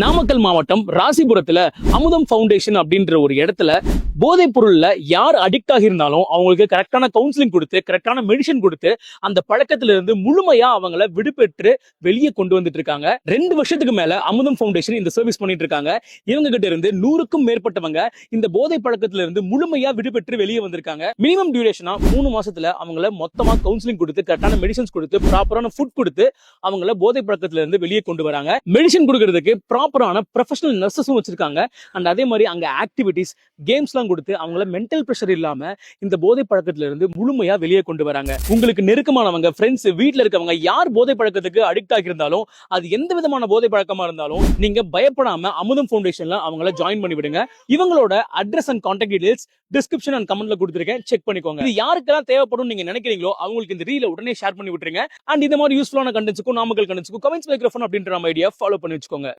நாமக்கல் மாவட்டம் ராசிபுரத்துல அமுதம் ஃபவுண்டேஷன் அப்படின்ற ஒரு இடத்துல போதைப் பொருள்ல யார் அடிக்ட் ஆகியிருந்தாலும் அவங்களுக்கு கரெக்டான கவுன்சிலிங் கொடுத்து கரெக்டான மெடிசன் கொடுத்து அந்த பழக்கத்துல இருந்து முழுமையா அவங்கள விடுபெற்று வெளியே கொண்டு வந்துட்டு இருக்காங்க. 2 வருஷத்துக்கு மேல அமுதம் ஃபவுண்டேஷன் இந்த சர்வீஸ் பண்ணிட்டு இருக்காங்க. இவங்க கிட்ட இருந்து 100க்கும் மேற்பட்டவங்க இந்த போதை பழக்கத்துல இருந்து முழுமையா விடுபெற்று வெளியே வந்திருக்காங்க. மினிமம் டியூரேஷனா 3 மாசத்துல அவங்கள மொத்தமா கவுன்சிலிங் கொடுத்து கரெக்டான மெடிசன்ஸ் கொடுத்து ப்ராப்பரான ஃபுட் கொடுத்து அவங்கள போதை பழக்கத்துல இருந்து வெளியே கொண்டு வராங்க. மெடிசன் கொடுக்கறதுக்கு ப்ராப்பரான ப்ரொஃபஷனல் நர்சஸும் வச்சிருக்காங்க. அண்ட் அதே மாதிரி அங்க ஆக்டிவிட்டிஸ் கேம்ஸ்லாம் கொடுத்து அவங்கள மென்டல் பிரஷர் இல்லாம இந்த போதை பழக்கத்துல இருந்து முழுமையா வெளியே கொண்டு வராங்க. உங்களுக்கு நெருக்கமானவங்க, ஃப்ரெண்ட்ஸ், வீட்ல இருக்கவங்க யார் போதை பழக்கத்துக்கு அடிக்ட் ஆகியிருந்தாலும் அது எந்த விதமான போதை பழக்கமா இருந்தாலும் நீங்க பயப்படாம அமுதம் ஃபவுண்டேஷன்ல அவங்கள ஜாயின் பண்ணி விடுங்க. இவங்களோட address and contact details description and கமெண்ட்ல கொடுத்திருக்கேன், செக் பண்ணிக்கோங்க. இது யாருக்கெல்லாம் தேவைப்படும் நீங்க நினைக்கிறீங்களோ அவங்களுக்கு இந்த ரீல உடனே ஷேர் பண்ணி விட்டுருங்க. அண்ட் இந்த மாதிரி யூஸ்ஃபுல்லான கண்டென்ட்ஸ்க்கும் நாமக்கல் கண்டென்ட்ஸ்க்கும் கமெண்ட்ஸ் மைக்ரோஃபோன் அப்படின்ற நம்ம ஐடியா ஃபாலோ பண்ணி வச்சுக்கோங்க.